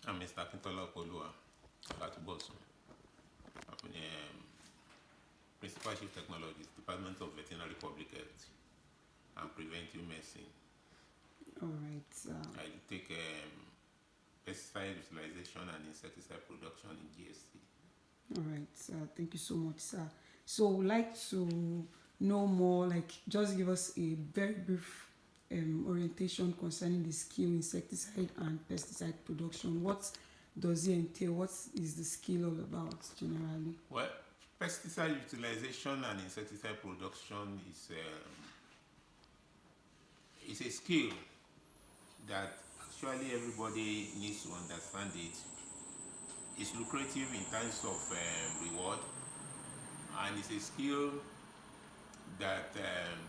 I'm Mr. Akintola Polua, Atubosu. I'm Principal Chief Technologist, Department of Veterinary Public Health and Preventive Medicine. All right. I take pesticide utilization and insecticide production in GST. All right. Thank you so much, sir. So, we'd like to know more, like, just give us a very brief orientation concerning the skill insecticide and pesticide production. What does it entail? What is the skill all about generally? Well, pesticide utilization and insecticide production is a skill that actually everybody needs to understand it. It's lucrative in terms of reward, and it's a skill that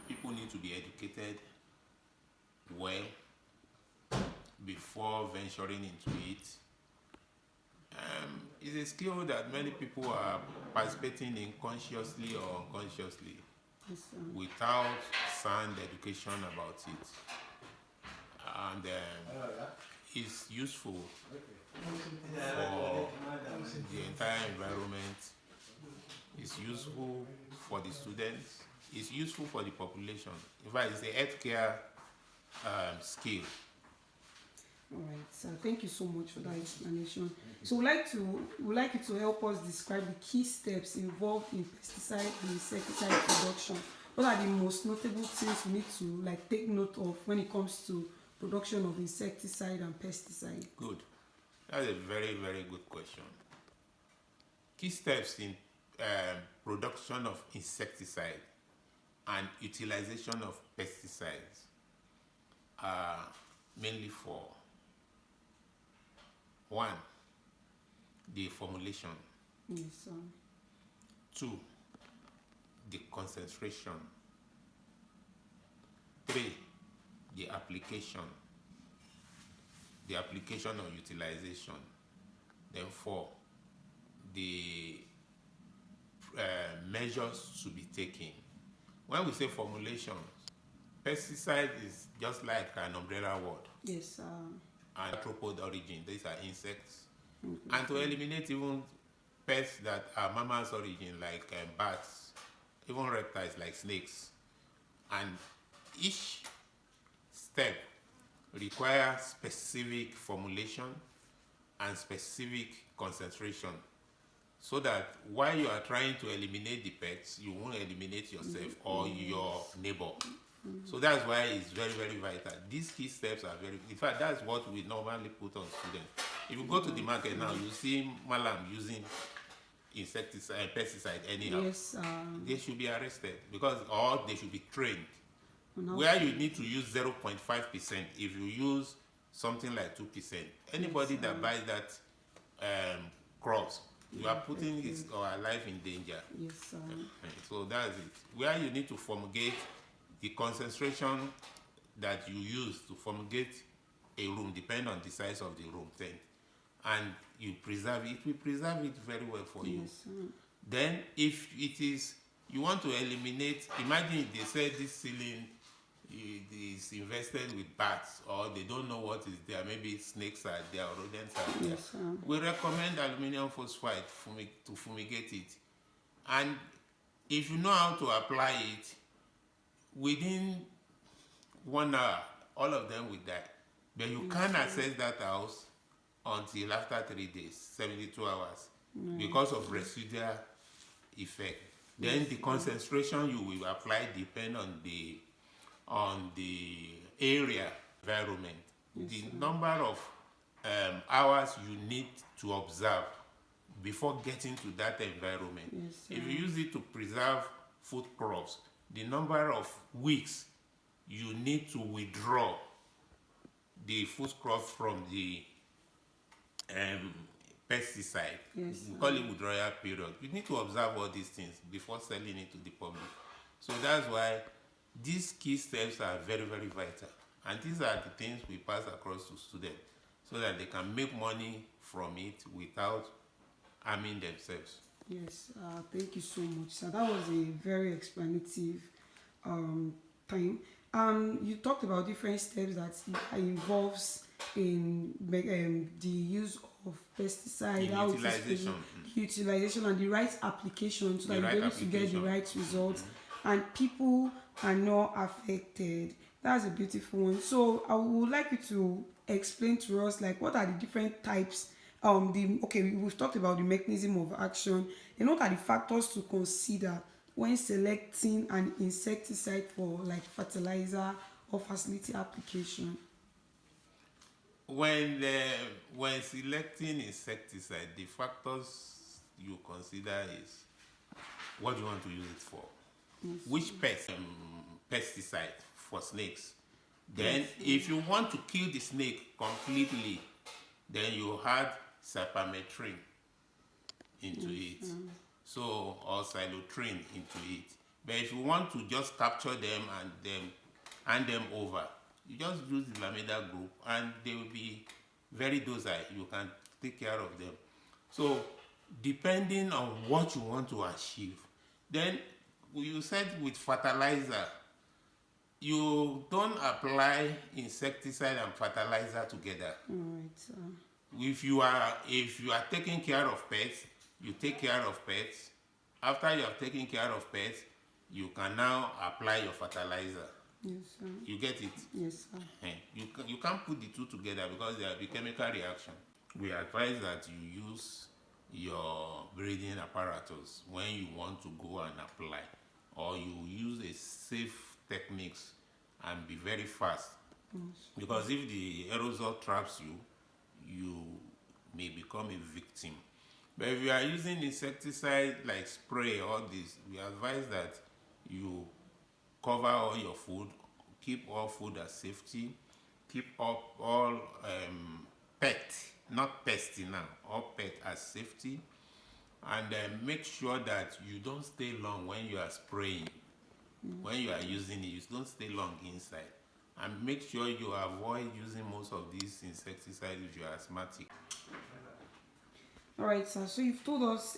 people need to be educated well before venturing into it. It's a skill that many people are participating in consciously or unconsciously without sound education about it. And it's useful for the entire environment. It's useful for the students. It's useful for the population. In fact, it's a healthcare skill. All right, so thank you so much for that explanation. So we'd like you to help us describe the key steps involved in pesticide and insecticide production. What are the most notable things we need to take note of when it comes to production of insecticide and pesticide? Good. That's a very, very good question. Key steps in production of insecticide and utilization of pesticides are mainly for: one, the formulation. Yes, sir. Two, the concentration. Three, the application or utilization. Then four, the measures to be taken. When we say formulation, pesticide is just like an umbrella word. Yes, sir. And arthropod origin, these are insects. And to eliminate even pests that are mammals origin, like bats, even reptiles like snakes. And each step requires specific formulation and specific concentration, so that while you are trying to eliminate the pests, you won't eliminate yourself or your neighbor. So that's why it's very, very vital. These key steps are in fact, that's what we normally put on students. If you go to the market now, you see Malam using insecticide, pesticide anyhow. Yes, they should be arrested or they should be trained. Where you need to use 0.5%, if you use something like 2%, anybody that buys that crops, you are putting his or her life in danger. Yes, sir. So that's it. Where you need to fumigate, the concentration that you use to fumigate a room depends on the size of the room tent, and you preserve it. We preserve it very well for you. Sir. Then, if it is you want to eliminate, imagine if they say this ceiling is infested with bats, or they don't know what is there. Maybe snakes are there, or rodents are there. Yes, sir. We recommend aluminum phosphide to fumigate it, and if you know how to apply it, within 1 hour, all of them will die. But you can't access that house until after 3 days, 72 hours, because of residual effect. Then the concentration you will apply depend on the area environment. The number of hours you need to observe before getting to that environment. If you use it to preserve food crops, the number of weeks you need to withdraw the food crops from the pesticide. We call it withdrawal period. You need to observe all these things before selling it to the public. So that's why these key steps are very, very vital. And these are the things we pass across to students so that they can make money from it without harming themselves. Yes, thank you so much, sir. That was a very explanative time. You talked about different steps that involves in the use of pesticide, how it is Utilization. utilization and the right application, so The that right you're able to get the application. right results, and people are not affected. That's a beautiful one. So I would like you to explain to us, like, what are the different types, we've talked about the mechanism of action, and what are the factors to consider when selecting an insecticide for like fertilizer or facility application. When selecting insecticide, the factors you consider is what do you want to use it for, which pesticide for snakes. Then if you want to kill the snake completely, then you add cypermethrin into it, so, or xylotrin into it. But if you want to just capture them and then hand them over, you just use the lameda group and they will be very docile. You can take care of them. So depending on what you want to achieve, then you said with fertilizer, you don't apply insecticide and fertilizer together. If you are taking care of pets, you take care of pets. After you have taken care of pets, you can now apply your fertilizer. Yes, sir. You get it? Yes, sir. You can't put the two together because there will be chemical reaction. We advise that you use your breeding apparatus when you want to go and apply, or you use a safe techniques and be very fast. Because if the aerosol traps you, you may become a victim. But if you are using insecticide like spray, all this, we advise that you cover all your food, keep all food as safety, keep up all pet, not pesty now, all pet as safety, and make sure that you don't stay long when you are spraying. When you are using it, you don't stay long inside. And make sure you avoid using most of these insecticides if you are asthmatic. All right, sir. So you've told us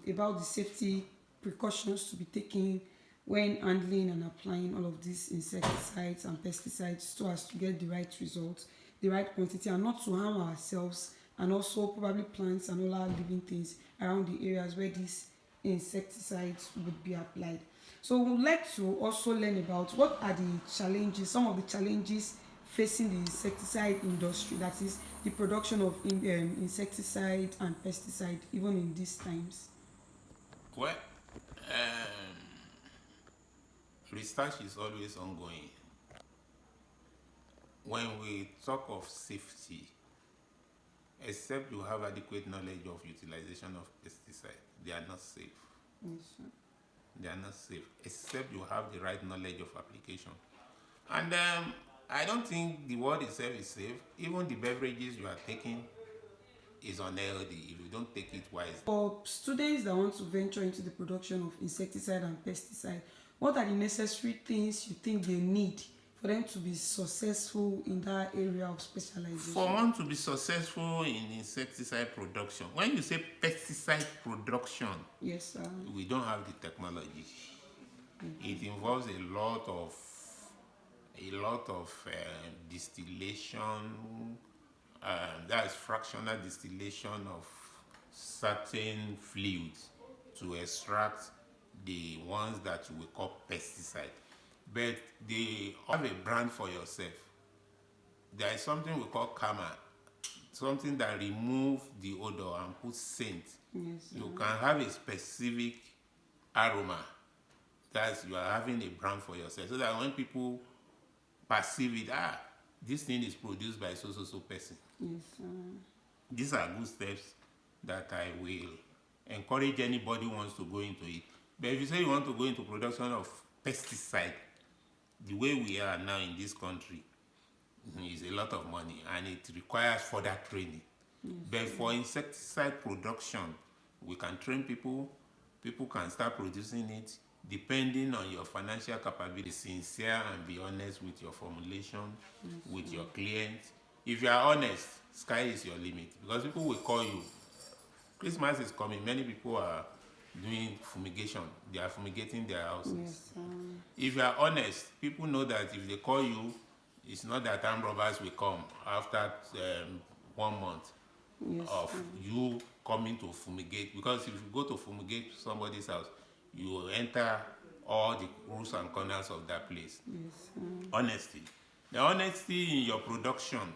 about the safety precautions to be taken when handling and applying all of these insecticides and pesticides, so as to get the right results, the right quantity, and not to harm ourselves and also probably plants and all our living things around the areas where these insecticides would be applied. So we would like to also learn about what are the challenges, some of the challenges facing the insecticide industry, that is the production of insecticide and pesticide, even in these times. Well, research is always ongoing. When we talk of safety, except you have adequate knowledge of utilization of pesticide, they are not safe. Yes, sir. They are not safe, except you have the right knowledge of application. And I don't think the world itself is safe. Even the beverages you are taking is unhealthy if you don't take it wisely. For students that want to venture into the production of insecticide and pesticide, what are the necessary things you think they need for them to be successful in that area of specialization? For one to be successful in insecticide production, when you say pesticide production, yes, sir. We don't have the technology. It involves a lot of distillation, that's fractional distillation of certain fluids to extract the ones that we call pesticide. But they have a brand for yourself. There is something we call karma, something that removes the odor and puts scent. Yes, you can have a specific aroma. That's, you are having a brand for yourself, so that when people perceive it, this thing is produced by so person. Yes, sir. These are good steps that I will encourage anybody who wants to go into it. But if you say you want to go into production of pesticide, the way we are now in this country, is a lot of money and it requires further training. Yes, but for insecticide production, we can train people. People can start producing it depending on your financial capability. Be sincere and be honest with your formulation, with your clients. If you are honest, sky is your limit, because people will call you. Christmas is coming. Many people are doing fumigation. They are fumigating their houses. Yes, if you are honest, people know that if they call you, It's not that armed robbers will come after 1 month Yes. of you coming to fumigate, because if you go to fumigate somebody's house, you enter all the rooms and corners of that place. Yes. Honesty. The honesty in your production